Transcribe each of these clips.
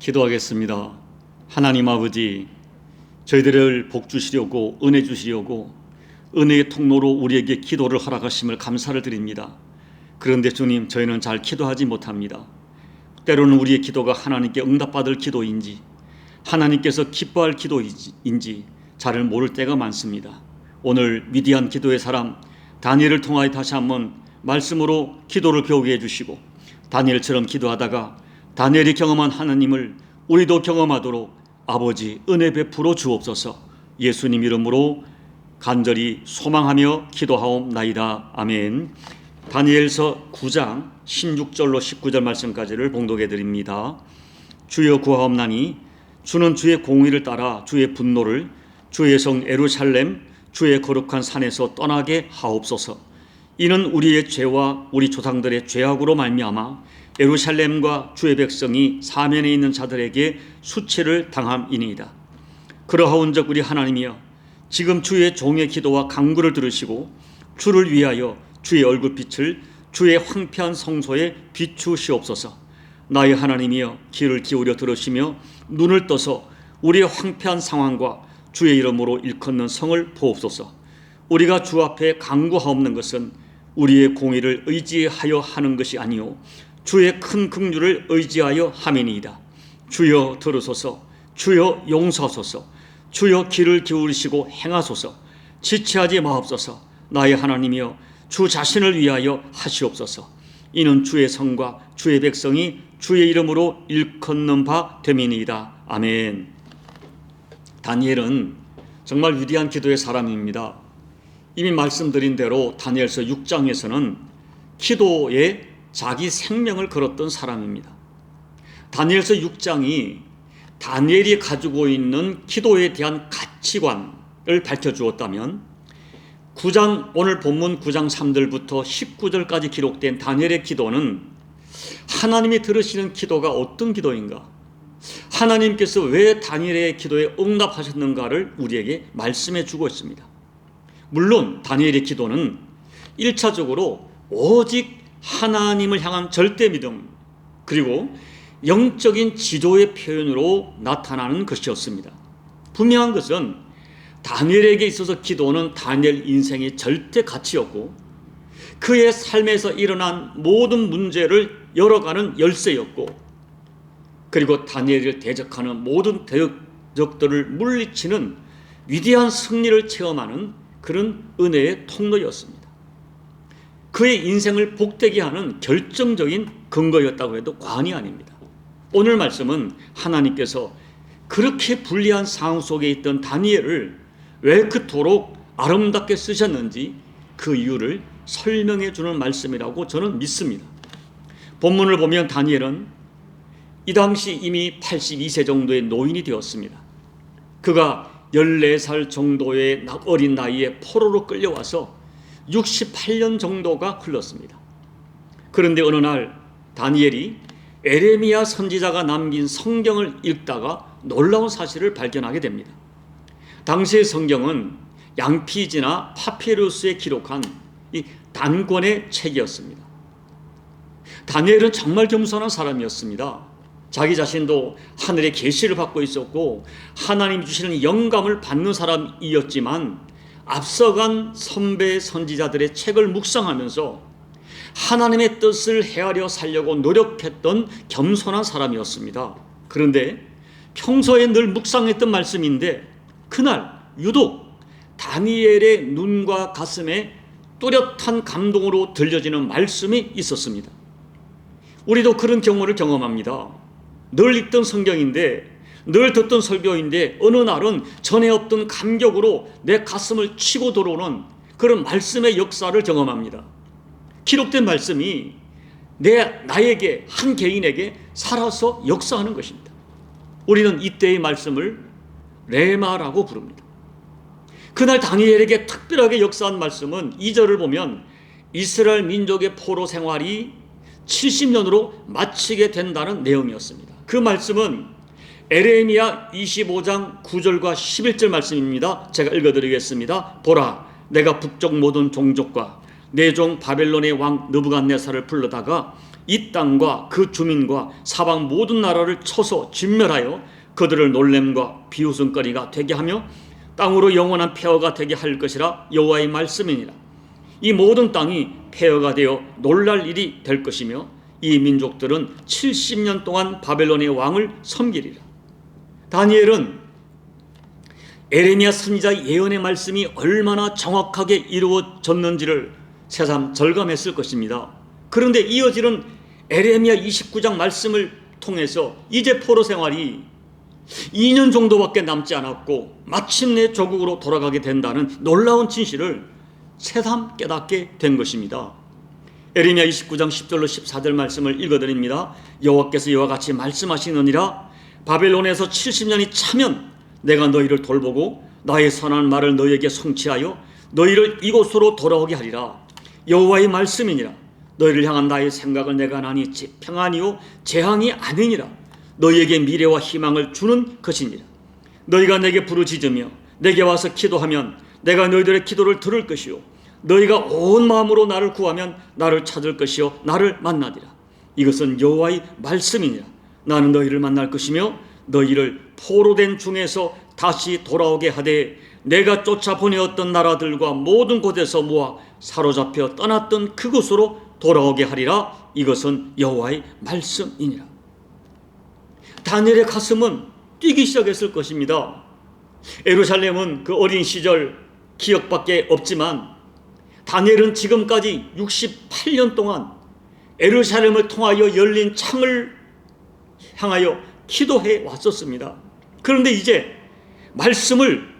기도하겠습니다. 하나님 아버지, 저희들을 복 주시려고 은혜 주시려고 은혜의 통로로 우리에게 기도를 허락하심을 감사를 드립니다. 그런데 주님, 저희는 잘 기도하지 못합니다. 때로는 우리의 기도가 하나님께 응답받을 기도인지 하나님께서 기뻐할 기도인지 잘 모를 때가 많습니다. 오늘 위대한 기도의 사람 다니엘을 통하여 다시 한번 말씀으로 기도를 배우게 해주시고, 다니엘처럼 기도하다가 다니엘이 경험한 하나님을 우리도 경험하도록 아버지 은혜 베풀어 주옵소서. 예수님 이름으로 간절히 소망하며 기도하옵나이다. 아멘. 다니엘서 9장 16절로 19절 말씀까지를 봉독해 드립니다. 주여 구하옵나니 주는 주의 공의를 따라 주의 분노를 주의 성 예루살렘 주의 거룩한 산에서 떠나게 하옵소서. 이는 우리의 죄와 우리 조상들의 죄악으로 말미암아 예루살렘과 주의 백성이 사면에 있는 자들에게 수치를 당함이니이다. 그러하온즉 우리 하나님이여, 지금 주의 종의 기도와 간구를 들으시고 주를 위하여 주의 얼굴빛을 주의 황폐한 성소에 비추시옵소서. 나의 하나님이여, 귀를 기울여 들으시며 눈을 떠서 우리의 황폐한 상황과 주의 이름으로 일컫는 성을 보옵소서. 우리가 주 앞에 간구하옵는 것은 우리의 공의를 의지하여 하는 것이 아니요 주의 큰 긍휼을 의지하여 함이니이다. 주여 들으소서. 주여 용서하소서. 주여 귀를 기울이시고 행하소서. 지체하지 마옵소서. 나의 하나님이여, 주 자신을 위하여 하시옵소서. 이는 주의 성과 주의 백성이 주의 이름으로 일컫는 바 됨이니이다. 아멘. 다니엘은 정말 위대한 기도의 사람입니다. 이미 말씀드린 대로 다니엘서 6장에서는 기도에 자기 생명을 걸었던 사람입니다. 다니엘서 6장이 다니엘이 가지고 있는 기도에 대한 가치관을 밝혀주었다면 9장, 오늘 본문 9장 3절부터 19절까지 기록된 다니엘의 기도는 하나님이 들으시는 기도가 어떤 기도인가, 하나님께서 왜 다니엘의 기도에 응답하셨는가를 우리에게 말씀해 주고 있습니다. 물론 다니엘의 기도는 1차적으로 오직 하나님을 향한 절대 믿음, 그리고 영적인 지도의 표현으로 나타나는 것이었습니다. 분명한 것은 다니엘에게 있어서 기도는 다니엘 인생의 절대 가치였고 그의 삶에서 일어난 모든 문제를 열어가는 열쇠였고, 그리고 다니엘을 대적하는 모든 대적들을 물리치는 위대한 승리를 체험하는 그런 은혜의 통로였습니다. 그의 인생을 복되게 하는 결정적인 근거였다고 해도 과언이 아닙니다. 오늘 말씀은 하나님께서 그렇게 불리한 상황 속에 있던 다니엘을 왜 그토록 아름답게 쓰셨는지 그 이유를 설명해 주는 말씀이라고 저는 믿습니다. 본문을 보면 다니엘은 이 당시 이미 82세 정도의 노인이 되었습니다. 그가 14살 정도의 어린 나이에 포로로 끌려와서 68년 정도가 흘렀습니다. 그런데 어느 날 다니엘이 에레미야 선지자가 남긴 성경을 읽다가 놀라운 사실을 발견하게 됩니다. 당시의 성경은 양피지나 파피루스에 기록한 이 단권의 책이었습니다. 다니엘은 정말 겸손한 사람이었습니다. 자기 자신도 하늘의 계시를 받고 있었고 하나님이 주시는 영감을 받는 사람이었지만 앞서간 선배 선지자들의 책을 묵상하면서 하나님의 뜻을 헤아려 살려고 노력했던 겸손한 사람이었습니다. 그런데 평소에 늘 묵상했던 말씀인데 그날 유독 다니엘의 눈과 가슴에 뚜렷한 감동으로 들려지는 말씀이 있었습니다. 우리도 그런 경우를 경험합니다. 늘 읽던 성경인데, 늘 듣던 설교인데 어느 날은 전에 없던 감격으로 내 가슴을 치고 들어오는 그런 말씀의 역사를 경험합니다. 기록된 말씀이 나에게, 한 개인에게 살아서 역사하는 것입니다. 우리는 이때의 말씀을 레마라고 부릅니다. 그날 다니엘에게 특별하게 역사한 말씀은 2절을 보면 이스라엘 민족의 포로 생활이 70년으로 마치게 된다는 내용이었습니다. 그 말씀은 에레미야 25장 9절과 11절 말씀입니다. 제가 읽어드리겠습니다. 보라, 내가 북쪽 모든 종족과 내 종 바벨론의 왕 느부갓네살을 불러다가 이 땅과 그 주민과 사방 모든 나라를 쳐서 진멸하여 그들을 놀램과 비웃음거리가 되게 하며 땅으로 영원한 폐허가 되게 할 것이라 여호와의 말씀이니라. 이 모든 땅이 폐허가 되어 놀랄 일이 될 것이며 이 민족들은 70년 동안 바벨론의 왕을 섬기리라. 다니엘은 에레미야 선지자의 예언의 말씀이 얼마나 정확하게 이루어졌는지를 새삼 절감했을 것입니다. 그런데 이어지는 에레미야 29장 말씀을 통해서 이제 포로 생활이 2년 정도밖에 남지 않았고 마침내 조국으로 돌아가게 된다는 놀라운 진실을 새삼 깨닫게 된 것입니다. 에레미야 29장 10절로 14절 말씀을 읽어드립니다. 여호와께서 이와 같이 말씀하시느니라. 바벨론에서 70년이 차면 내가 너희를 돌보고 나의 선한 말을 너희에게 성취하여 너희를 이곳으로 돌아오게 하리라. 여호와의 말씀이니라. 너희를 향한 나의 생각을 내가 하나니 평안이요 재앙이 아니니라. 너희에게 미래와 희망을 주는 것이니라. 너희가 내게 부르짖으며 내게 와서 기도하면 내가 너희들의 기도를 들을 것이요 너희가 온 마음으로 나를 구하면 나를 찾을 것이요 나를 만나리라. 이것은 여호와의 말씀이니라. 나는 너희를 만날 것이며 너희를 포로된 중에서 다시 돌아오게 하되 내가 쫓아보내었던 나라들과 모든 곳에서 모아 사로잡혀 떠났던 그곳으로 돌아오게 하리라. 이것은 여호와의 말씀이니라. 다니엘의 가슴은 뛰기 시작했을 것입니다. 예루살렘은 그 어린 시절 기억밖에 없지만 다니엘은 지금까지 68년 동안 예루살렘을 통하여 열린 창을 향하여 기도해 왔었습니다. 그런데 이제 말씀을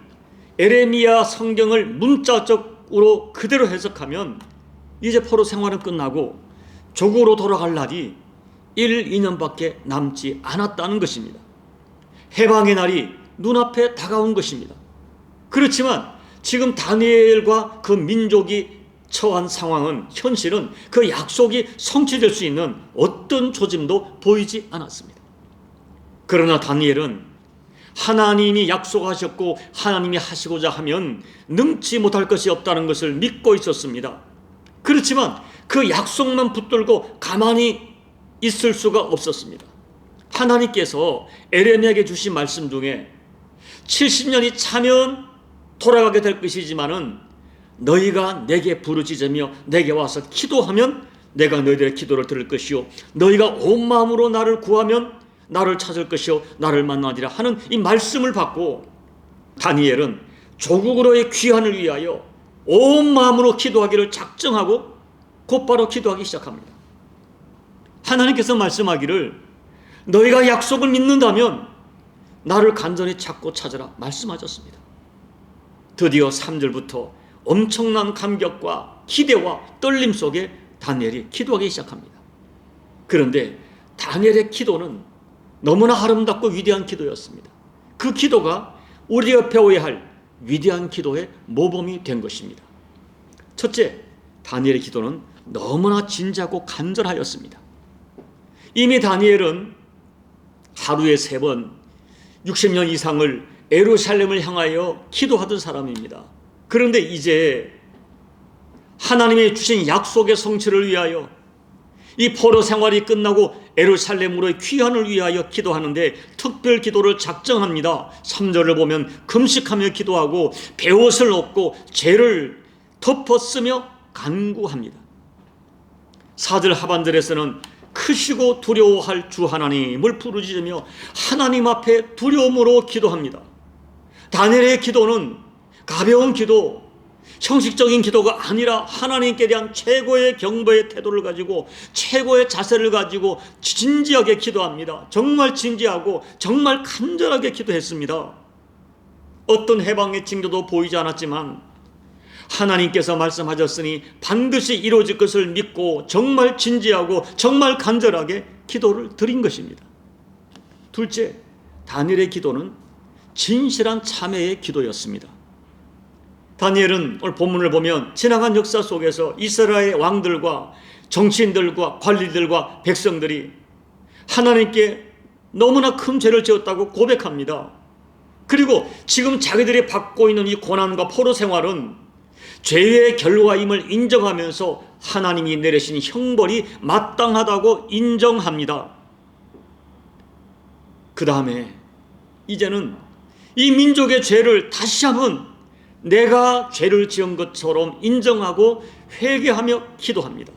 에레미야 성경을 문자적으로 그대로 해석하면 이제 포로 생활은 끝나고 조국으로 돌아갈 날이 1, 2년밖에 남지 않았다는 것입니다. 해방의 날이 눈앞에 다가온 것입니다. 그렇지만 지금 다니엘과 그 민족이 처한 상황은 현실은 그 약속이 성취될 수 있는 어떤 조짐도 보이지 않았습니다. 그러나 다니엘은 하나님이 약속하셨고 하나님이 하시고자 하면 능치 못할 것이 없다는 것을 믿고 있었습니다. 그렇지만 그 약속만 붙들고 가만히 있을 수가 없었습니다. 하나님께서 에레미야에게 주신 말씀 중에 70년이 차면 돌아가게 될 것이지만은 너희가 내게 부르짖으며 내게 와서 기도하면 내가 너희들의 기도를 들을 것이요 너희가 온 마음으로 나를 구하면 나를 찾을 것이요 나를 만나리라 하는 이 말씀을 받고 다니엘은 조국으로의 귀환을 위하여 온 마음으로 기도하기를 작정하고 곧바로 기도하기 시작합니다. 하나님께서 말씀하기를 너희가 약속을 믿는다면 나를 간절히 찾고 찾으라 말씀하셨습니다. 드디어 3절부터 엄청난 감격과 기대와 떨림 속에 다니엘이 기도하기 시작합니다. 그런데 다니엘의 기도는 너무나 아름답고 위대한 기도였습니다. 그 기도가 우리가 배워야 할 위대한 기도의 모범이 된 것입니다. 첫째, 다니엘의 기도는 너무나 진지하고 간절하였습니다. 이미 다니엘은 하루에 3번 60년 이상을 예루살렘을 향하여 기도하던 사람입니다. 그런데 이제 하나님이 주신 약속의 성취를 위하여 이 포로 생활이 끝나고 예루살렘으로의 귀환을 위하여 기도하는데 특별 기도를 작정합니다. 3절을 보면 금식하며 기도하고 베옷을 얻고 죄를 덮었으며 간구합니다. 4절 하반절에서는 크시고 두려워할 주 하나님을 부르짖으며 하나님 앞에 두려움으로 기도합니다. 다니엘의 기도는 가벼운 기도, 형식적인 기도가 아니라 하나님께 대한 최고의 경배의 태도를 가지고 최고의 자세를 가지고 진지하게 기도합니다. 정말 진지하고 정말 간절하게 기도했습니다. 어떤 해방의 징조도 보이지 않았지만 하나님께서 말씀하셨으니 반드시 이루어질 것을 믿고 정말 진지하고 정말 간절하게 기도를 드린 것입니다. 둘째, 다니엘의 기도는 진실한 참회의 기도였습니다. 다니엘은 오늘 본문을 보면 지나간 역사 속에서 이스라엘 왕들과 정치인들과 관리들과 백성들이 하나님께 너무나 큰 죄를 지었다고 고백합니다. 그리고 지금 자기들이 받고 있는 이 고난과 포로 생활은 죄의 결과임을 인정하면서 하나님이 내리신 형벌이 마땅하다고 인정합니다. 그 다음에 이제는 이 민족의 죄를 다시 한번 내가 죄를 지은 것처럼 인정하고 회개하며 기도합니다.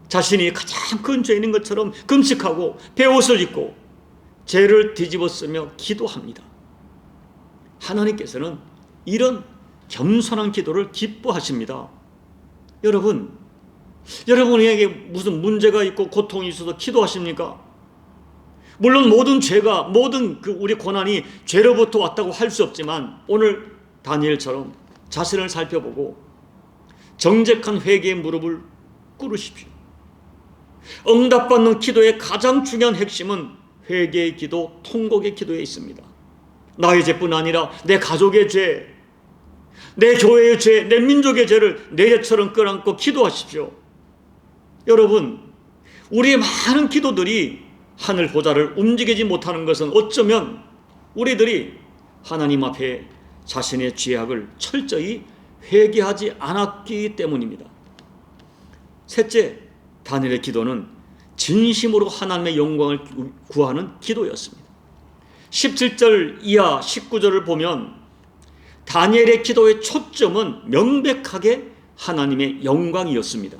자신이 가장 큰 죄인인 것처럼 금식하고 베옷을 입고 죄를 뒤집어 쓰며 기도합니다. 하나님께서는 이런 겸손한 기도를 기뻐하십니다. 여러분에게 무슨 문제가 있고 고통이 있어서 기도하십니까? 물론 모든 죄가, 모든 우리 고난이 죄로부터 왔다고 할 수 없지만 오늘 다니엘처럼 자신을 살펴보고 정직한 회개의 무릎을 꿇으십시오. 응답받는 기도의 가장 중요한 핵심은 회개의 기도, 통곡의 기도에 있습니다. 나의 죄뿐 아니라 내 가족의 죄, 내 교회의 죄, 내 민족의 죄를 내 죄처럼 끌어안고 기도하십시오. 여러분, 우리의 많은 기도들이 하늘 보좌를 움직이지 못하는 것은 어쩌면 우리들이 하나님 앞에 자신의 죄악을 철저히 회개하지 않았기 때문입니다. 셋째, 다니엘의 기도는 진심으로 하나님의 영광을 구하는 기도였습니다. 17절 이하 19절을 보면 다니엘의 기도의 초점은 명백하게 하나님의 영광이었습니다.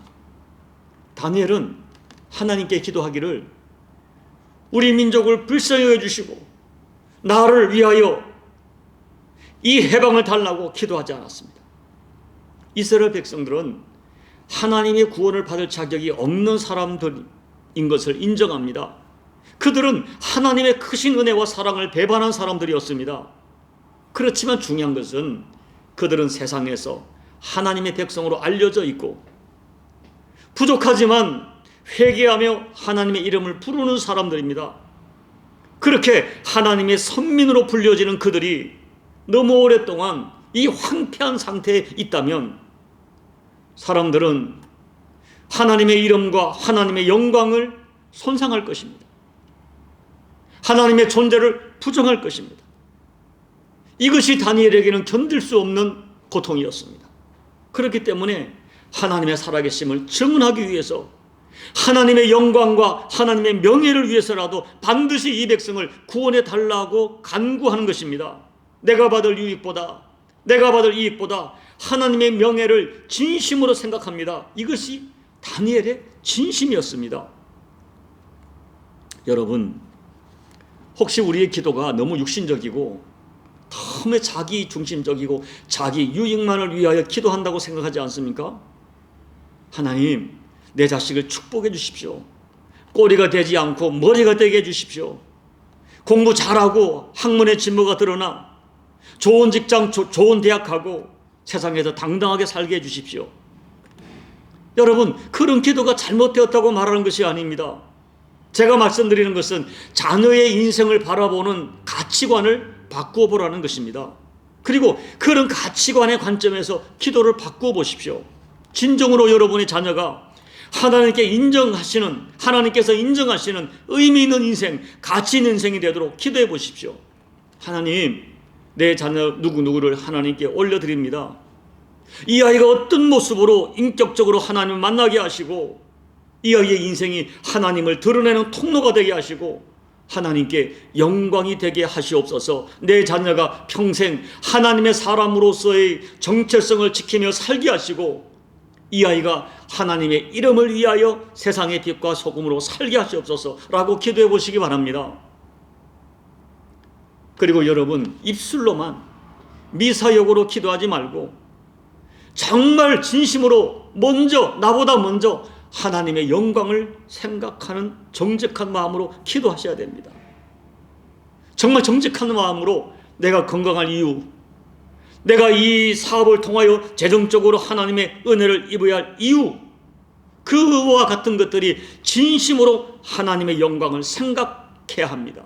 다니엘은 하나님께 기도하기를 우리 민족을 불쌍히 여겨주시고 나를 위하여 이 해방을 달라고 기도하지 않았습니다. 이스라엘 백성들은 하나님의 구원을 받을 자격이 없는 사람들인 것을 인정합니다. 그들은 하나님의 크신 은혜와 사랑을 배반한 사람들이었습니다. 그렇지만 중요한 것은 그들은 세상에서 하나님의 백성으로 알려져 있고 부족하지만 회개하며 하나님의 이름을 부르는 사람들입니다. 그렇게 하나님의 선민으로 불려지는 그들이 너무 오랫동안 이 황폐한 상태에 있다면 사람들은 하나님의 이름과 하나님의 영광을 손상할 것입니다. 하나님의 존재를 부정할 것입니다. 이것이 다니엘에게는 견딜 수 없는 고통이었습니다. 그렇기 때문에 하나님의 살아계심을 증언하기 위해서 하나님의 영광과 하나님의 명예를 위해서라도 반드시 이 백성을 구원해 달라고 간구하는 것입니다. 내가 받을 이익보다 하나님의 명예를 진심으로 생각합니다. 이것이 다니엘의 진심이었습니다. 여러분, 혹시 우리의 기도가 너무 육신적이고 너무 자기 중심적이고 자기 유익만을 위하여 기도한다고 생각하지 않습니까? 하나님, 내 자식을 축복해 주십시오. 꼬리가 되지 않고 머리가 되게 해주십시오. 공부 잘하고 학문의 진보가 드러나 좋은 직장, 좋은 대학 가고 세상에서 당당하게 살게 해주십시오. 여러분, 그런 기도가 잘못되었다고 말하는 것이 아닙니다. 제가 말씀드리는 것은 자녀의 인생을 바라보는 가치관을 바꾸어 보라는 것입니다. 그리고 그런 가치관의 관점에서 기도를 바꾸어 보십시오. 진정으로 여러분의 자녀가 하나님께서 인정하시는 의미 있는 인생, 가치 있는 인생이 되도록 기도해 보십시오. 하나님, 내 자녀 누구누구를 하나님께 올려드립니다. 이 아이가 어떤 모습으로 인격적으로 하나님을 만나게 하시고 이 아이의 인생이 하나님을 드러내는 통로가 되게 하시고 하나님께 영광이 되게 하시옵소서. 내 자녀가 평생 하나님의 사람으로서의 정체성을 지키며 살게 하시고 이 아이가 하나님의 이름을 위하여 세상의 빛과 소금으로 살게 하시옵소서 라고 기도해 보시기 바랍니다. 그리고 여러분, 입술로만 미사역으로 기도하지 말고 정말 진심으로 나보다 먼저 하나님의 영광을 생각하는 정직한 마음으로 기도하셔야 됩니다. 정말 정직한 마음으로 내가 건강할 이유, 내가 이 사업을 통하여 재정적으로 하나님의 은혜를 입어야 할 이유, 그와 같은 것들이 진심으로 하나님의 영광을 생각해야 합니다.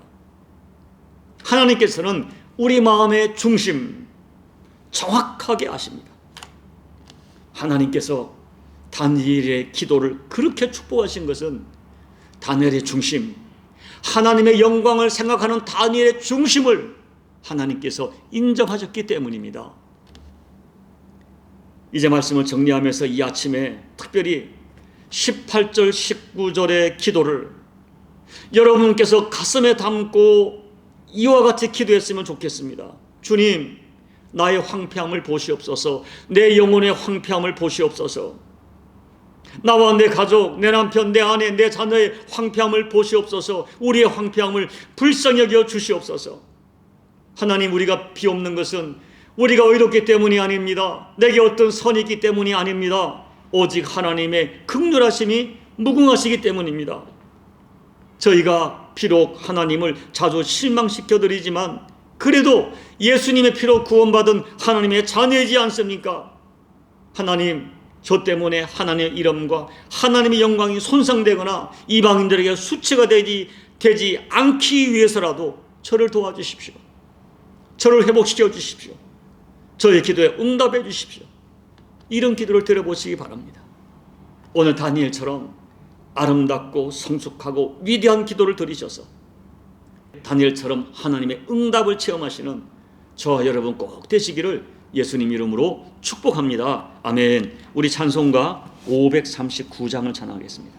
하나님께서는 우리 마음의 중심 정확하게 아십니다. 하나님께서 다니엘의 기도를 그렇게 축복하신 것은 다니엘의 중심, 하나님의 영광을 생각하는 다니엘의 중심을 하나님께서 인정하셨기 때문입니다. 이제 말씀을 정리하면서 이 아침에 특별히 18절 19절의 기도를 여러분께서 가슴에 담고 이와 같이 기도했으면 좋겠습니다. 주님, 나의 황폐함을 보시옵소서. 내 영혼의 황폐함을 보시옵소서. 나와 내 가족, 내 남편, 내 아내, 내 자녀의 황폐함을 보시옵소서. 우리의 황폐함을 불쌍히 여겨 주시옵소서. 하나님, 우리가 비옵는 것은 우리가 의롭기 때문이 아닙니다. 내게 어떤 선이 있기 때문이 아닙니다. 오직 하나님의 긍휼하심이 무궁하시기 때문입니다. 저희가 비록 하나님을 자주 실망시켜드리지만 그래도 예수님의 피로 구원받은 하나님의 자녀이지 않습니까? 하나님, 저 때문에 하나님의 이름과 하나님의 영광이 손상되거나 이방인들에게 수치가 되지 않기 위해서라도 저를 도와주십시오. 저를 회복시켜 주십시오. 저의 기도에 응답해 주십시오. 이런 기도를 드려보시기 바랍니다. 오늘 다니엘처럼 아름답고 성숙하고 위대한 기도를 드리셔서 다니엘처럼 하나님의 응답을 체험하시는 저와 여러분 꼭 되시기를 예수님 이름으로 축복합니다. 아멘. 우리 찬송가 539장을 찬양하겠습니다.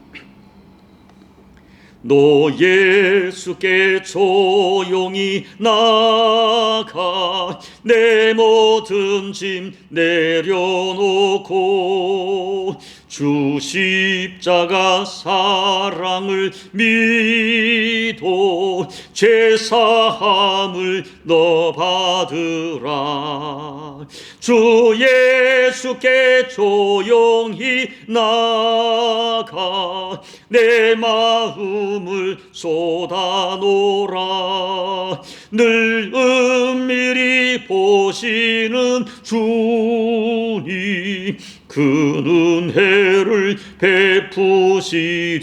너 예수께 조용히 나가 내 모든 짐 내려놓고 주 십자가 사랑을 믿어 죄사함을 너 받으라. 주 예수께 조용히 나가 내 마음을 쏟아놓으라. 늘 은밀히 보시는 주님 그 은혜를 베푸시리.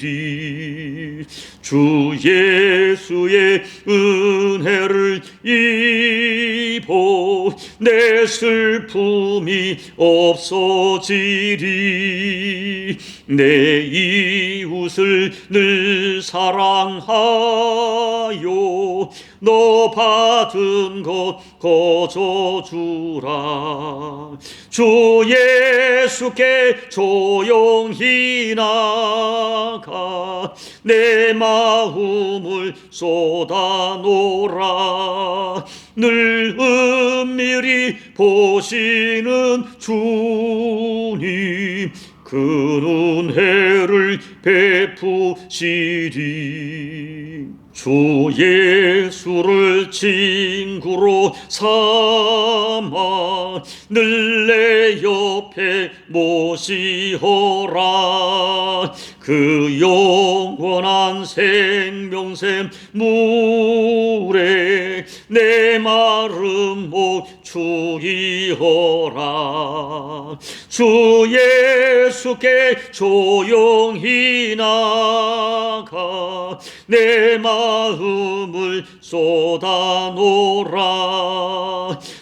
주 예수의 은혜를 입어 내 슬픔이 없어지리. 내 이웃을 늘 사랑하여 너 받은 것 거저주라. 주 예수께 조용히 나가 내 마음을 쏟아놓으라. 늘 은밀히 보시는 주님 그 은혜를 베푸시리. 주 예수를 친구로 삼아 늘 내 옆에 모시어라. 그 영원한 생명샘 물에 내 마른 목 축이어라. 주 예수께 조용히 나가 내 마음을 쏟아놓으라.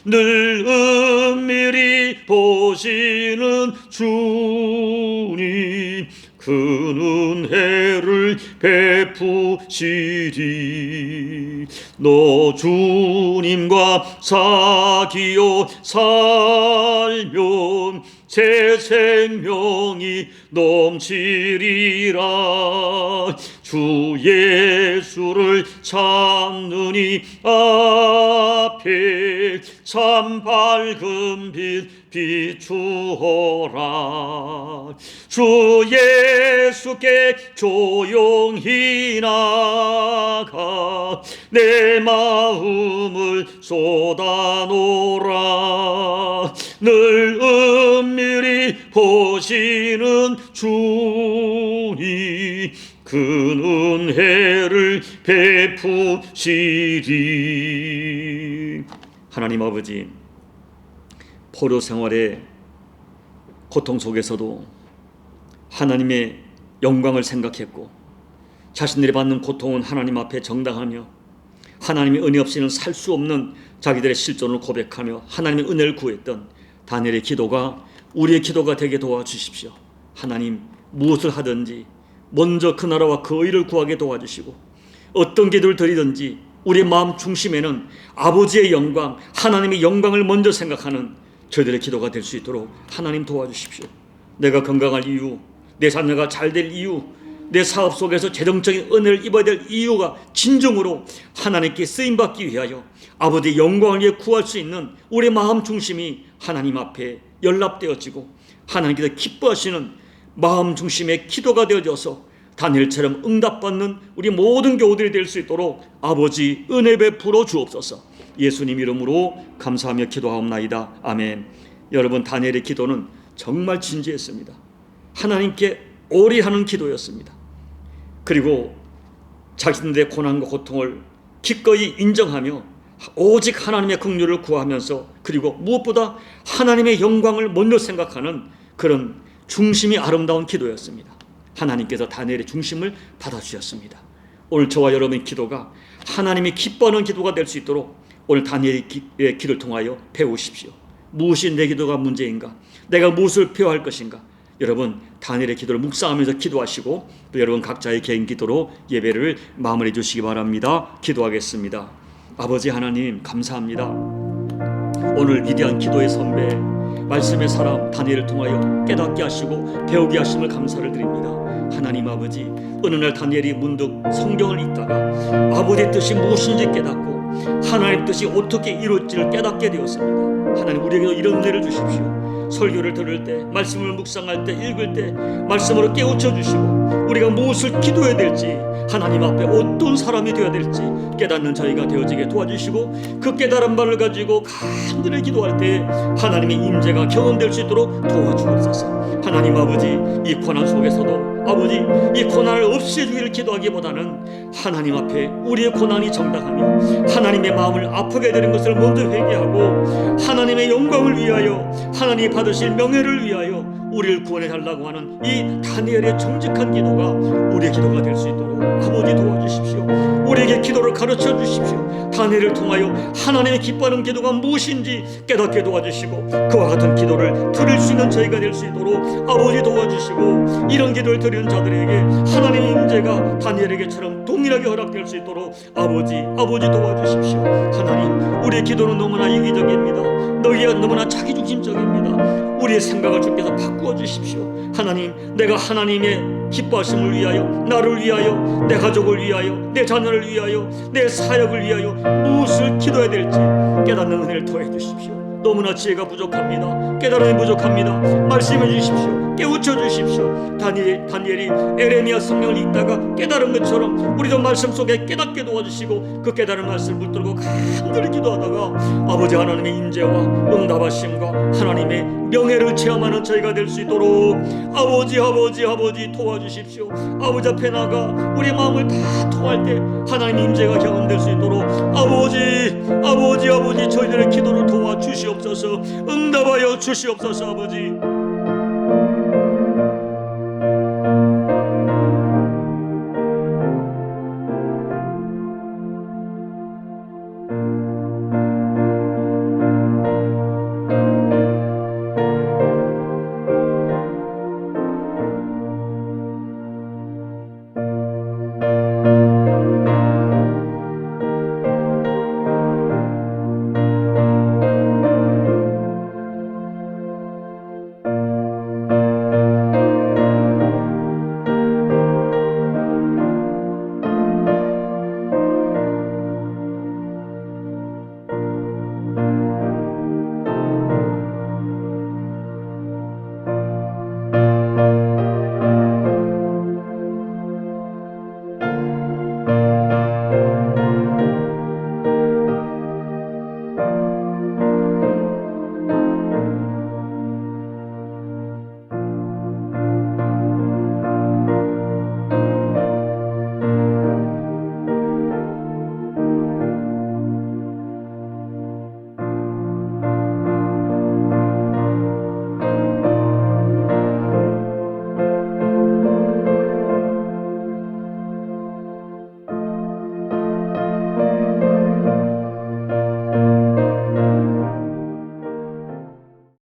늘 은밀히 보시는 주님 그 은혜를 베푸시리. 너 주님과 사귀어 살면 새 생명이 넘치리라. 주 예수를 찾는 이 앞에 참 밝은 빛 비추어라. 주 예수께 조용히 나가 내 마음을 쏟아놓으라. 늘 은밀히 보시는 주님 그 은혜를 베푸시리. 하나님 아버지, 포로 생활의 고통 속에서도 하나님의 영광을 생각했고 자신들이 받는 고통은 하나님 앞에 정당하며 하나님의 은혜 없이는 살 수 없는 자기들의 실존을 고백하며 하나님의 은혜를 구했던 다니엘의 기도가 우리의 기도가 되게 도와주십시오. 하나님, 무엇을 하든지 먼저 그 나라와 그 의를 구하게 도와주시고 어떤 기도를 드리든지 우리의 마음 중심에는 아버지의 영광, 하나님의 영광을 먼저 생각하는 저희들의 기도가 될 수 있도록 하나님 도와주십시오. 내가 건강할 이유, 내 자녀가 잘 될 이유, 내 사업 속에서 재정적인 은혜를 입어야 될 이유가 진정으로 하나님께 쓰임받기 위하여 아버지의 영광을 위해 구할 수 있는 우리의 마음 중심이 하나님 앞에 연락되어지고 하나님께서 기뻐하시는 마음 중심의 기도가 되어져서 다니엘처럼 응답받는 우리 모든 교우들이 될 수 있도록 아버지 은혜 베풀어 주옵소서. 예수님 이름으로 감사하며 기도하옵나이다. 아멘. 여러분, 다니엘의 기도는 정말 진지했습니다. 하나님께 오래 하는 기도였습니다. 그리고 자신들의 고난과 고통을 기꺼이 인정하며 오직 하나님의 긍휼을 구하면서, 그리고 무엇보다 하나님의 영광을 먼저 생각하는 그런 중심이 아름다운 기도였습니다. 하나님께서 다니엘의 중심을 받아주셨습니다. 오늘 저와 여러분의 기도가 하나님이 기뻐하는 기도가 될 수 있도록 오늘 다니엘의 기도를 통하여 배우십시오. 무엇이 내 기도가 문제인가? 내가 무엇을 표할 것인가? 여러분, 다니엘의 기도를 묵상하면서 기도하시고 또 여러분 각자의 개인 기도로 예배를 마무리해 주시기 바랍니다. 기도하겠습니다. 아버지 하나님, 감사합니다. 오늘 위대한 기도의 선배, 말씀의 사람 다니엘을 통하여 깨닫게 하시고 배우게 하심을 감사를 드립니다. 하나님 아버지, 어느 날 다니엘이 문득 성경을 읽다가 아버지의 뜻이 무엇인지 깨닫고 하나님의 뜻이 어떻게 이루어질지를 깨닫게 되었습니다. 하나님, 우리에게도 이런 은혜를 주십시오. 설교를 들을 때, 말씀을 묵상할 때, 읽을 때 말씀으로 깨우쳐 주시고 우리가 무엇을 기도해야 될지, 하나님 앞에 어떤 사람이 되어야 될지 깨닫는 저희가 되어지게 도와주시고, 그 깨달은 바를 가지고 간절히 기도할 때 하나님의 임재가 경험될 수 있도록 도와주옵소서. 하나님 아버지, 이 고난 속에서도 아버지, 이 고난을 없애주기를 기도하기보다는 하나님 앞에 우리의 고난이 정당하며 하나님의 마음을 아프게 되는 것을 먼저 회개하고 하나님의 영광을 위하여, 하나님이 받으실 명예를 위하여 우리를 구원해 달라고 하는 이 다니엘의 정직한 기도가 우리의 기도가 될 수 있도록 아버지 도와주십시오. 우리에게 기도를 가르쳐 주십시오. 다니엘을 통하여 하나님의 기뻐하는 기도가 무엇인지 깨닫게 도와주시고 그와 같은 기도를 드릴 수 있는 저희가 될 수 있도록 아버지 도와주시고, 이런 기도를 드리는 자들에게 하나님의 임재가 다니엘에게처럼 동일하게 허락될 수 있도록 아버지 도와주십시오. 하나님, 우리의 기도는 너무나 이기적입니다. 너희가 너무나 자기중심적입니다. 우리의 생각을 주께서 바꾸어 주십시오. 하나님, 내가 하나님의 기뻐하심을 위하여, 나를 위하여, 내 가족을 위하여, 내 자녀를 위하여, 내 사역을 위하여 무엇을 기도해야 될지 깨닫는 은혜를 더해 주십시오. 너무나 지혜가 부족합니다. 깨달음이 부족합니다. 말씀해 주십시오. 깨우쳐 주십시오. 다니엘이 에레미야 성경을 읽다가 깨달은 것처럼 우리도 말씀 속에 깨닫게 도와주시고 그 깨달은 말씀을 붙들고 간절히 기도하다가 아버지 하나님의 임재와 응답하심과 하나님의 명예를 체험하는 저희가 될 수 있도록 아버지 도와주십시오. 아버지 앞에 나가 우리의 마음을 다 통할 때 하나님의 임재가 경험될 수 있도록 아버지 저희들의 기도를 도와주시옵소서. 응답하여 주시옵소서. 아버지